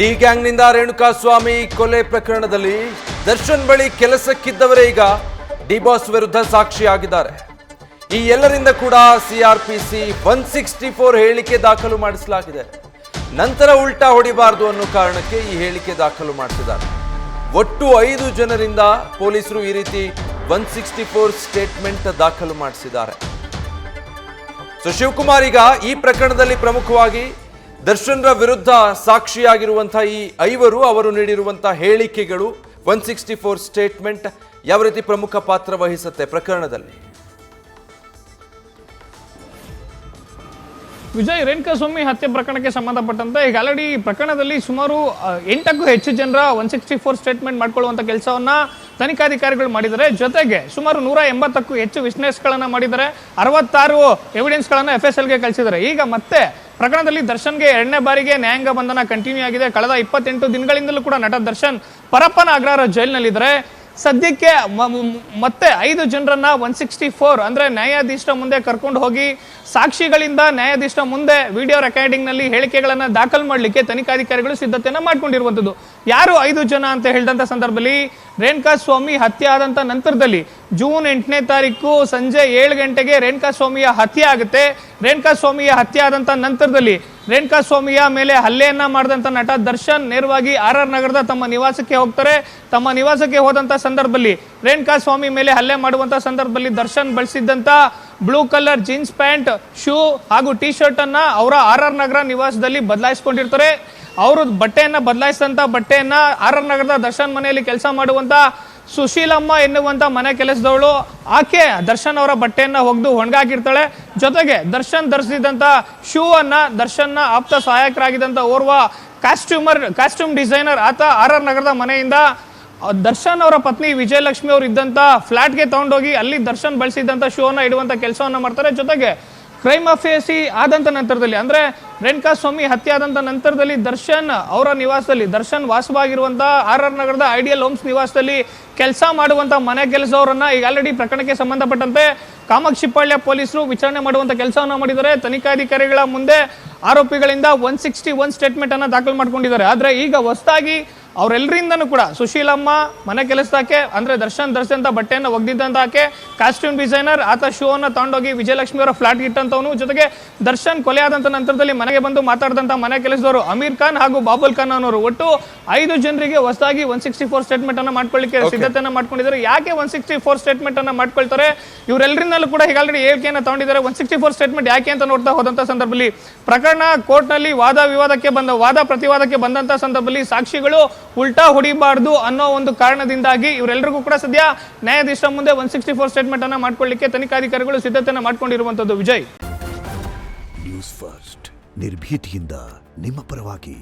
D ಗ್ಯಾಂಗ್ನಿಂದ Renukaswamy ಕೊಲೆ ಪ್ರಕರಣದಲ್ಲಿ ದರ್ಶನ್ ಬಳಿ ಕೆಲಸಕ್ಕಿದ್ದವರೇ ಈಗ ಡಿ ಬಾಸ್ ವಿರುದ್ಧ ಸಾಕ್ಷಿಯಾಗಿದ್ದಾರೆ. ಈ ಎಲ್ಲರಿಂದ ಕೂಡ ಸಿಆರ್ಪಿಸಿ 164 ಹೇಳಿಕೆ ದಾಖಲು ಮಾಡಿಸಲಾಗಿದೆ. ನಂತರ ಉಲ್ಟಾ ಹೊಡಿಬಾರದು ಅನ್ನೋ ಕಾರಣಕ್ಕೆ ಈ ಹೇಳಿಕೆ ದಾಖಲು ಮಾಡಿಸಿದ್ದಾರೆ. ಒಟ್ಟು 5 ಜನರಿಂದ ಪೊಲೀಸರು ಈ ರೀತಿ 164 ಸ್ಟೇಟ್ಮೆಂಟ್ ದಾಖಲು ಮಾಡಿಸಿದ್ದಾರೆ. ಶಿವಕುಮಾರ್ ಈಗ ಈ ಪ್ರಕರಣದಲ್ಲಿ ಪ್ರಮುಖವಾಗಿ ದರ್ಶನ್ರ ವಿರುದ್ಧ ಸಾಕ್ಷಿಯಾಗಿರುವಂತಹ ಈ 5 ಅವರು ನೀಡಿರುವಂತಹ ಹೇಳಿಕೆಗಳು 164 ಸ್ಟೇಟ್ಮೆಂಟ್ ಯಾವ ರೀತಿ ಪ್ರಮುಖ ಪಾತ್ರ ವಹಿಸುತ್ತೆ ಪ್ರಕರಣದಲ್ಲಿ? ವಿಜಯ್, ರೇಣುಕಾಸ್ವಾಮಿ ಹತ್ಯೆ ಪ್ರಕರಣಕ್ಕೆ ಸಂಬಂಧಪಟ್ಟಂತೆ ಈಗ ಆಲ್ರೆಡಿ ಪ್ರಕರಣದಲ್ಲಿ ಸುಮಾರು 8ಕ್ಕೂ ಹೆಚ್ಚು ಜನರ 164 ಸ್ಟೇಟ್ಮೆಂಟ್ ಮಾಡ್ಕೊಳ್ಳುವಂತ ಕೆಲಸವನ್ನ ತನಿಖಾಧಿಕಾರಿಗಳು ಮಾಡಿದ್ದಾರೆ. ಜೊತೆಗೆ ಸುಮಾರು 180ಕ್ಕೂ ಹೆಚ್ಚು ವಿಟ್ನೆಸ್ಗಳನ್ನ ಮಾಡಿದ್ದಾರೆ. 66 ಎವಿಡೆನ್ಸ್ಗಳನ್ನ FSLಗೆ ಕಳಿಸಿದ್ದಾರೆ. ಈಗ ಮತ್ತೆ ಪ್ರಕರಣದಲ್ಲಿ ದರ್ಶನ್ಗೆ 2ನೇ ಬಾರಿಗೆ ನ್ಯಾಯಾಂಗ ಬಂಧನ ಕಂಟಿನ್ಯೂ ಆಗಿದೆ. ಕಳೆದ 28 ದಿನಗಳಿಂದಲೂ ಕೂಡ ನಟ ದರ್ಶನ್ ಪರಪ್ಪನ ಅಗ್ರಹಾರ ಜೈಲಿನಲ್ಲಿದ್ದಾರೆ. ಸದ್ಯಕ್ಕೆ ಮತ್ತೆ 5 ಜನರನ್ನ 164 ಅಂದ್ರೆ ನ್ಯಾಯಾಧೀಶರ ಮುಂದೆ ಕರ್ಕೊಂಡು ಹೋಗಿ ಸಾಕ್ಷಿಗಳಿಂದ ನ್ಯಾಯಾಧೀಶರ ಮುಂದೆ ವಿಡಿಯೋ ರೆಕಾರ್ಡಿಂಗ್ ನಲ್ಲಿ ಹೇಳಿಕೆಗಳನ್ನ ದಾಖಲು ಮಾಡಲಿಕ್ಕೆ ತನಿಖಾಧಿಕಾರಿಗಳು ಸಿದ್ಧತೆಯನ್ನ ಮಾಡ್ಕೊಂಡಿರುವಂತದ್ದು. ಯಾರು 5 ಜನ ಅಂತ ಹೇಳಿದಂತ ಸಂದರ್ಭದಲ್ಲಿ ರೇಣುಕಾಸ್ವಾಮಿ ಹತ್ಯೆ ಆದಂತ ನಂತರದಲ್ಲಿ ಜೂನ್ 8ನೇ ತಾರೀಕು ಸಂಜೆ 7 ಗಂಟೆಗೆ ರೇಣುಕಾಸ್ವಾಮಿಯ ಹತ್ಯೆ ಆಗುತ್ತೆ. ರೇಣುಕಾಸ್ವಾಮಿಯ ಹತ್ಯೆ ಆದಂತ ನಂತರದಲ್ಲಿ ರೇಣುಕಾಸ್ವಾಮಿಯ ಮೇಲೆ ಹಲ್ಲೆಯನ್ನ ಮಾಡಿದಂತ ನಟ ದರ್ಶನ್ ನೇರವಾಗಿ RR ನಗರದ ತಮ್ಮ ನಿವಾಸಕ್ಕೆ ಹೋಗ್ತಾರೆ. ತಮ್ಮ ನಿವಾಸಕ್ಕೆ ಹೋದಂತ ಸಂದರ್ಭದಲ್ಲಿ ರೇಣುಕಾಸ್ವಾಮಿ ಮೇಲೆ ಹಲ್ಲೆ ಮಾಡುವಂತ ಸಂದರ್ಭದಲ್ಲಿ ದರ್ಶನ್ ಬಳಸಿದ್ದಂತ blue colour jeans pant, shoe ಹಾಗೂ ಟಿ ಶರ್ಟ್ ಅನ್ನ ಅವರ RR ನಗರ ನಿವಾಸದಲ್ಲಿ ಬದಲಾಯಿಸಿಕೊಂಡಿರ್ತಾರೆ. ಅವರು ಬಟ್ಟೆಯನ್ನ ಬದಲಾಯಿಸಿದಂತ ಬಟ್ಟೆಯನ್ನ RR ನಗರದ ದರ್ಶನ್ ಮನೆಯಲ್ಲಿ ಕೆಲಸ ಮಾಡುವಂತ ಸುಶೀಲಮ್ಮ ಎನ್ನುವಂತ ಮನೆ ಕೆಲಸದವಳು ಆಕೆ ದರ್ಶನ್ ಅವರ ಬಟ್ಟೆಯನ್ನ ಒಗೆದು ಒಣಗಾಕಿರ್ತಾಳೆ. ಜೊತೆಗೆ ದರ್ಶನ್ ಧರಿಸಿದಂತ ಶೂ ಅನ್ನ ದರ್ಶನ್ನ ಆಪ್ತ ಸಹಾಯಕರಾಗಿದ್ದಂತ ಓರ್ವ ಕಾಸ್ಟ್ಯೂಮ್ ಡಿಸೈನರ್ ಆತ RR ನಗರದ ಮನೆಯಿಂದ ದರ್ಶನ್ ಅವರ ಪತ್ನಿ ವಿಜಯಲಕ್ಷ್ಮಿ ಅವರು ಇದ್ದಂತ ಫ್ಲಾಟ್ಗೆ ತಗೊಂಡೋಗಿ ಅಲ್ಲಿ ದರ್ಶನ್ ಬಳಸಿದಂತ ಶೂ ಅನ್ನ ಇಡುವಂತ ಕೆಲಸವನ್ನ ಮಾಡ್ತಾರೆ. ಜೊತೆಗೆ ಕ್ರೈಮ್ ಅಫೇಸಿ ಆದಂತ ನಂತರದಲ್ಲಿ ಅಂದ್ರೆ ರೇಣುಕಾಸ್ವಾಮಿ ಹತ್ಯೆ ಆದಂತ ನಂತರದಲ್ಲಿ ದರ್ಶನ್ ಅವರ ನಿವಾಸದಲ್ಲಿ ದರ್ಶನ್ ವಾಸವಾಗಿರುವಂತಹ RR ನಗರದ ಐಡಿಯಲ್ ಹೋಮ್ಸ್ ನಿವಾಸದಲ್ಲಿ ಕೆಲಸ ಮಾಡುವಂತ ಮನೆ ಕೆಲಸವರನ್ನ ಈಗ ಆಲ್ರೆಡಿ ಪ್ರಕರಣಕ್ಕೆ ಸಂಬಂಧಪಟ್ಟಂತೆ ಕಾಮಾಕ್ಷಿಪಾಳ್ಯ ಪೊಲೀಸರು ವಿಚಾರಣೆ ಮಾಡುವಂತ ಕೆಲಸವನ್ನ ಮಾಡಿದ್ದಾರೆ. ತನಿಖಾಧಿಕಾರಿಗಳ ಮುಂದೆ ಆರೋಪಿಗಳಿಂದ 161 ಸ್ಟೇಟ್ಮೆಂಟ್ ಅನ್ನ ದಾಖಲು ಮಾಡ್ಕೊಂಡಿದ್ದಾರೆ. ಆದ್ರೆ ಈಗ ಹೊಸದಾಗಿ ಅವರೆಲ್ಲರಿಂದನೂ ಕೂಡ ಸುಶೀಲಮ್ಮ ಮನೆ ಕೆಲಸದಾಕೆ ಅಂದ್ರೆ ದರ್ಶನ್ ಧರಿಸಿದಂತ ಬಟ್ಟೆಯನ್ನು ಒಗ್ದಿದ್ದಂತಾಕೆ, ಕಾಸ್ಟ್ಯೂಮ್ ಡಿಸೈನರ್ ಆತ ಶೂ ಅನ್ನ ತಗೊಂಡೋಗಿ ವಿಜಯಲಕ್ಷ್ಮಿ ಅವರ ಫ್ಲಾಟ್ ಇಟ್ಟಂತವನು, ಜೊತೆಗೆ ದರ್ಶನ್ ಕೊಲೆ ಆದಂತ ನಂತರದಲ್ಲಿ ಮನೆಗೆ ಬಂದು ಮಾತಾಡಿದಂತ ಮನೆ ಕೆಲಸದವರು ಅಮೀರ್ ಖಾನ್ ಹಾಗೂ ಬಾಬುಲ್ ಖಾನ್ ಅನ್ನೋರು ಒಟ್ಟು 5 ಜನರಿಗೆ ಹೊಸದಾಗಿ 164 ಸ್ಟೇಟ್ಮೆಂಟ್ ಅನ್ನ ಮಾಡ್ಕೊಳ್ಳಿಕ್ಕೆ ಸಿದ್ಧತೆಯನ್ನ ಮಾಡ್ಕೊಂಡಿದ್ದಾರೆ. ಯಾಕೆ 164 ಸ್ಟೇಟ್ಮೆಂಟ್ ಅನ್ನ ಮಾಡ್ಕೊಳ್ತಾರೆ? ಇವರೆಲ್ಲರಿಂದಲೂ ಕೂಡ ಈಗ ಆಲ್ರೆಡಿ ಹೇಳಿಕೆಯನ್ನ ತಗೊಂಡಿದ್ದಾರೆ. 164 ಸ್ಟೇಟ್ಮೆಂಟ್ ಯಾಕೆ ಅಂತ ನೋಡ್ತಾ ಹೋದಂತ ಸಂದರ್ಭದಲ್ಲಿ ಪ್ರಕರಣ ಕೋರ್ಟ್ ನಲ್ಲಿ ವಾದ ಪ್ರತಿವಾದಕ್ಕೆ ಬಂದಂತ ಸಂದರ್ಭದಲ್ಲಿ ಸಾಕ್ಷಿಗಳು ಉಲ್ಟಾ ಹೊಡಿಬಾರ್ದು ಅನ್ನೋ ಒಂದು ಕಾರಣದಿಂದಾಗಿ ಇವರೆಲ್ಲರಿಗೂ ಕೂಡ ಸದ್ಯ ನ್ಯಾಯಾಧೀಶರ ಮುಂದೆ 164 ಸ್ಟೇಟ್ಮೆಂಟ್ ಅನ್ನ ಮಾಡ್ಕೊಳ್ಳಿಕ್ಕೆ ತನಿಖಾಧಿಕಾರಿಗಳು ಸಿದ್ಧತೆಯನ್ನ ಮಾಡ್ಕೊಂಡಿರುವಂತದ್ದು. ವಿಜಯ್, ನ್ಯೂಸ್ ಫಸ್ಟ್ ನಿರ್ಭೀತಿಯಿಂದ ನಿಮ್ಮ ಪರವಾಗಿ.